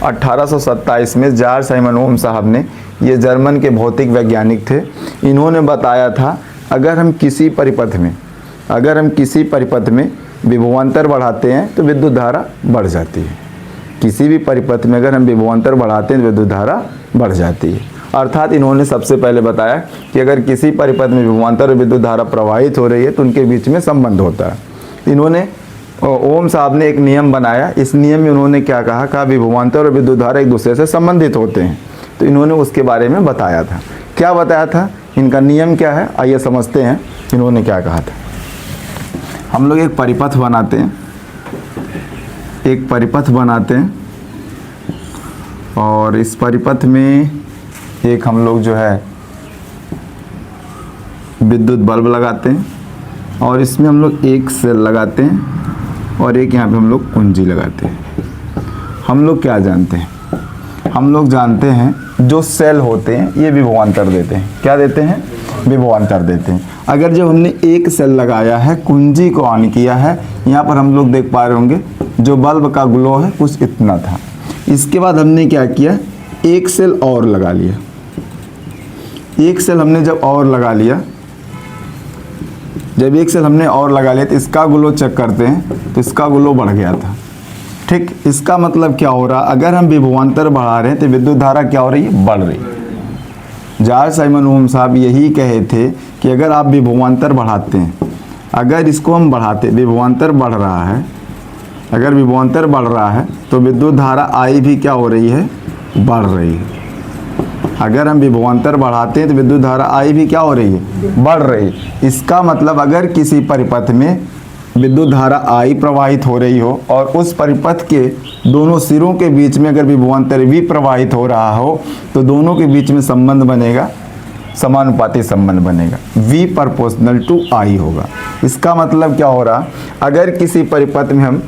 1827 में George Simon ओम साहब ने, ये जर्मन के भौतिक वैज्ञानिक थे, इन्होंने बताया था अगर हम किसी परिपथ में विभवांतर बढ़ाते हैं तो विद्युत धारा बढ़ जाती है। किसी भी परिपथ में अगर हम विभवांतर बढ़ाते हैं तो विद्युत धारा बढ़ जाती है। अर्थात इन्होंने सबसे पहले बताया कि अगर किसी परिपथ में विभवांतर और विद्युत धारा प्रवाहित हो रही है तो उनके बीच में संबंध होता है। इन्होंने ओम साहब ने एक नियम बनाया। इस नियम में उन्होंने क्या कहा विभवांतर और विद्युत धारा एक दूसरे से संबंधित होते हैं, तो इन्होंने उसके बारे में बताया था। क्या बताया था, इनका नियम क्या है, आइए समझते हैं इन्होंने क्या कहा था। हम लोग एक परिपथ बनाते हैं और इस परिपथ में एक हम लोग जो है विद्युत बल्ब लगाते हैं और इसमें हम लोग एक सेल लगाते हैं और एक यहाँ पे हम लोग कुंजी लगाते हैं। हम लोग क्या जानते हैं, हम लोग जानते हैं जो सेल होते हैं ये विभवांतर देते हैं। क्या देते हैं, विभवांतर देते हैं। अगर जब हमने एक सेल लगाया है, कुंजी को ऑन किया है, यहाँ पर हम लोग देख पा रहे होंगे जो बल्ब का ग्लो है कुछ इतना था। इसके बाद हमने क्या किया, एक सेल और लगा लिया। एक सेल हमने जब और लगा लिया, जब एक सेल हमने और लगा लिया तो इसका ग्लो चेक करते हैं तो इसका ग्लो बढ़ गया था। ठीक, इसका मतलब क्या हो रहा, अगर हम विभवांतर बढ़ा रहे हैं तो विद्युत धारा क्या हो रही है, बढ़ रही है। जॉर्ज साइमन ओम साहब यही कहे थे कि अगर आप विभवांतर बढ़ाते हैं, अगर इसको हम बढ़ाते, विभवांतर बढ़ रहा है, अगर विभवांतर बढ़ रहा है तो विद्युत धारा आई भी क्या हो रही है, बढ़ रही है। अगर हम विभवांतर बढ़ाते हैं तो विद्युत धारा आई भी क्या हो रही है, बढ़ रही है। इसका मतलब अगर किसी परिपथ में विद्युत धारा आई प्रवाहित हो रही हो और उस परिपथ के दोनों सिरों के बीच में अगर विभवांतर भी प्रवाहित हो रहा हो तो दोनों के बीच में संबंध बनेगा, समानुपाती संबंध बनेगा, V प्रोपोर्शनल टू I होगा। इसका मतलब क्या हो रहा, अगर किसी परिपथ में हम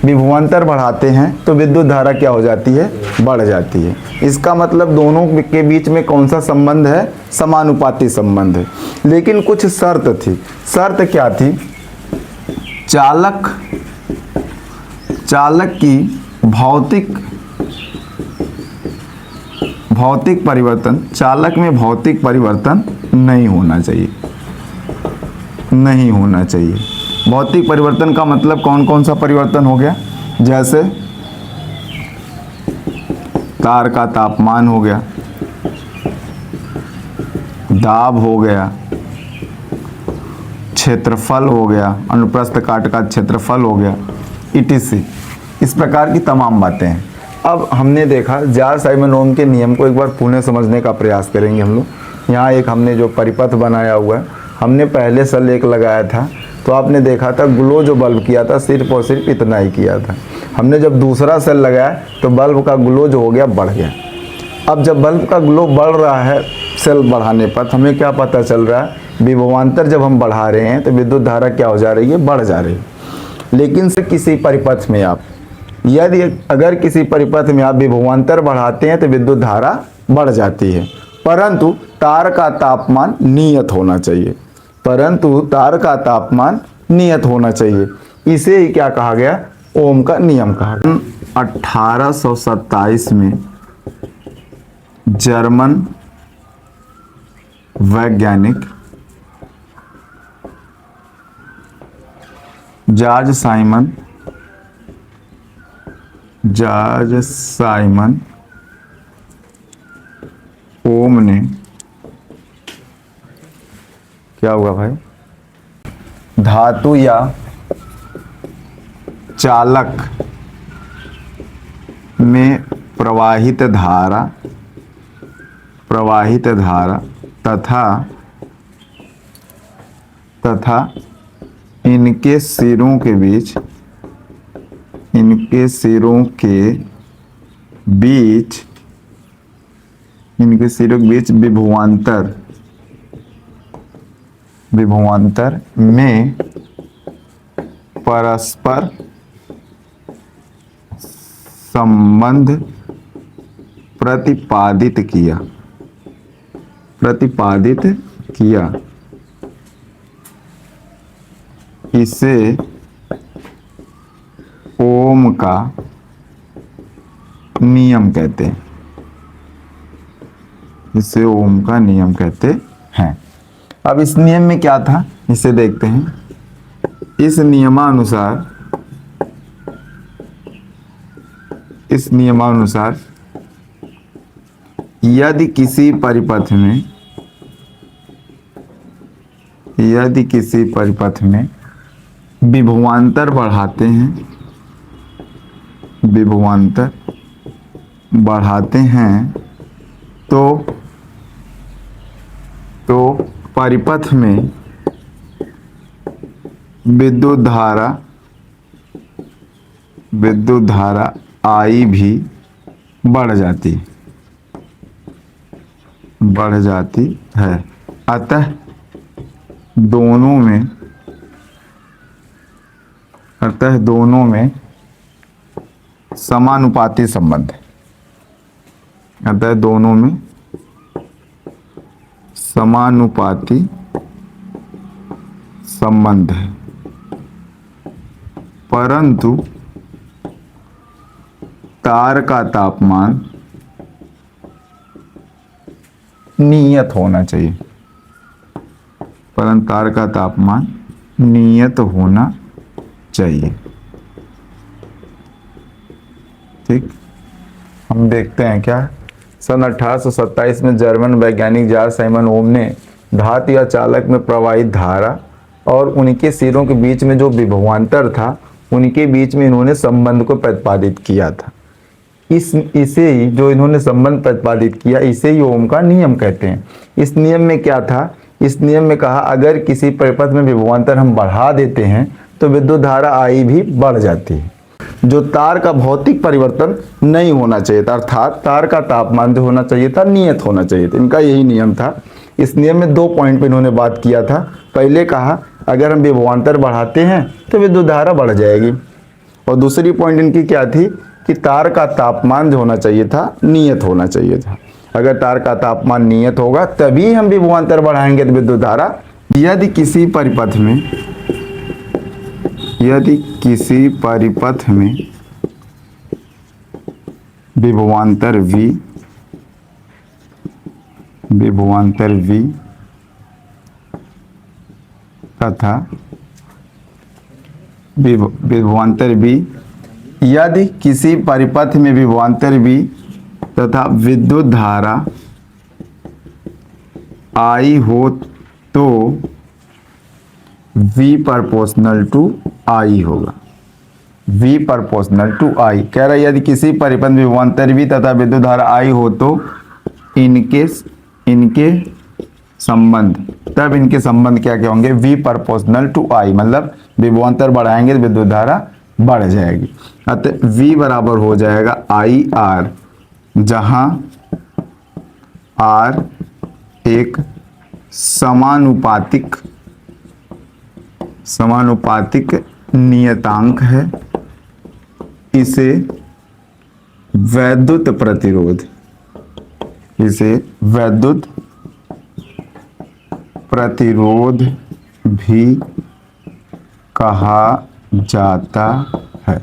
विभवांतर बढ़ाते हैं तो विद्युत धारा क्या हो जाती है, बढ़ जाती है। इसका मतलब दोनों के बीच में कौन सा संबंध है, समानुपाती संबंध है। लेकिन कुछ शर्त थी। शर्त क्या थी, चालक की भौतिक परिवर्तन, चालक में भौतिक परिवर्तन नहीं होना चाहिए। भौतिक परिवर्तन का मतलब कौन कौन सा परिवर्तन हो गया, जैसे तार का तापमान हो गया, दाब हो गया, क्षेत्रफल हो गया, अनुप्रस्थ काट का क्षेत्रफल हो गया, etc। इस प्रकार की तमाम बातें हैं। अब हमने देखा जॉर्ज साइमन ओम के नियम को एक बार पुनः समझने का प्रयास करेंगे हम लोग। यहाँ एक हमने जो परिपथ बनाया हुआ है, हमने पहले सेल एक लगाया था तो आपने देखा था ग्लो जो बल्ब किया था सिर्फ और सिर्फ इतना ही किया था। हमने जब दूसरा सेल लगाया तो बल्ब का ग्लो जो हो गया बढ़ गया। अब जब बल्ब का ग्लो बढ़ रहा है सेल बढ़ाने पर, हमें क्या पता चल रहा है, विभवांतर जब हम बढ़ा रहे हैं तो विद्युत धारा क्या हो जा रही है, बढ़ जा रही है। लेकिन से किसी परिपथ में आप, यदि अगर किसी परिपथ में आप विभवांतर बढ़ाते हैं तो विद्युत धारा बढ़ जाती है, परंतु तार का तापमान नियत होना चाहिए, इसे ही क्या कहा गया, ओम का नियम कहा गया। 1827 में जर्मन वैज्ञानिक जॉर्ज साइमन ओम ने, क्या हुआ भाई, धातु या चालक में प्रवाहित धारा तथा इनके सिरों के बीच विभवांतर में परस्पर संबंध प्रतिपादित किया, इसे ओम का नियम कहते हैं, इसे ओम का नियम कहते हैं। अब इस नियम में क्या था इसे देखते हैं। इस नियमानुसार यदि किसी परिपथ में विभवांतर बढ़ाते हैं तो परिपथ में विद्युत धारा I भी बढ़ जाती है। अतः दोनों में समानुपाती संबंध है। अतः दोनों में समानुपाती संबंध है, परंतु तार का तापमान नियत होना चाहिए। ठीक, हम देखते हैं क्या सन 1827 में जर्मन वैज्ञानिक जॉर्ज साइमन ओम ने धातु या चालक में प्रवाहित धारा और उनके सिरों के बीच में जो विभवांतर था उनके बीच में इन्होंने संबंध को प्रतिपादित किया था। इसे ही जो इन्होंने संबंध प्रतिपादित किया इसे ही ओम का नियम कहते हैं। इस नियम में क्या था, इस नियम में कहा अगर किसी परिपथ में विभवांतर हम बढ़ा देते हैं तो विद्युत धारा I भी बढ़ जाती है। जो तार का भौतिक परिवर्तन नहीं होना चाहिए था, अर्थात तार का तापमान जो होना चाहिए था नियत होना चाहिए था। इनका यही नियम था। इस नियम में 2 पॉइंट पे इन्होंने बात किया था। पहले कहा अगर हम विभवांतर बढ़ाते हैं तो विद्युत धारा बढ़ जाएगी, और दूसरी पॉइंट इनकी क्या थी कि तार का तापमान जो होना चाहिए था नियत होना चाहिए था। अगर तार का तापमान नियत होगा तभी हम विभवांतर बढ़ाएंगे तो विद्युत धारा। यदि किसी परिपथ में विभवांतर V तथा विभवांतर V, यदि किसी परिपथ में विभवांतर V तथा विद्युत धारा I हो तो V प्रोपोर्शनल टू I होगा। V प्रोपोर्शनल टू I कह रहा है यदि किसी परिपथ में विभवांतर V तथा विद्युत धारा I हो तो इनके संबंध, तब इनके संबंध क्या क्या होंगे, V प्रोपोर्शनल टू I, मतलब विभवांतर बढ़ाएंगे तो विद्युत धारा बढ़ जाएगी। अतः V बराबर हो जाएगा IR, जहां R एक समानुपातिक नियतांक है। इसे वैद्युत प्रतिरोध भी कहा जाता है।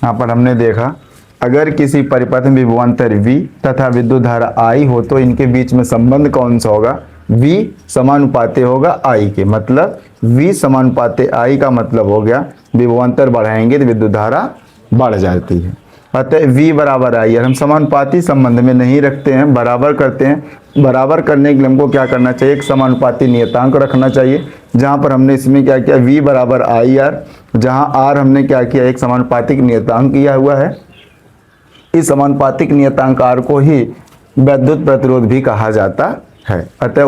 यहाँ पर हमने देखा अगर किसी परिपथ में विभवांतर V तथा विद्युत धारा I हो तो इनके बीच में संबंध कौन सा होगा, V समानुपाती होगा I के। मतलब V समानुपाती I का मतलब हो गया विभवांतर बढ़ाएंगे तो विद्युत धारा बढ़ जाती है। अतः V बराबर I, हम समानुपाती संबंध में नहीं रखते हैं, बराबर करते हैं। बराबर करने के लिए हमको क्या करना चाहिए, एक समानुपाती नियतांक रखना चाहिए। जहां पर हमने इसमें क्या किया, V बराबर IR, जहां R हमने क्या किया, एक समानुपातिक नियतांक किया हुआ है। इस समानुपातिक नियतांक R को ही वैद्युत प्रतिरोध भी कहा जाता है। अतः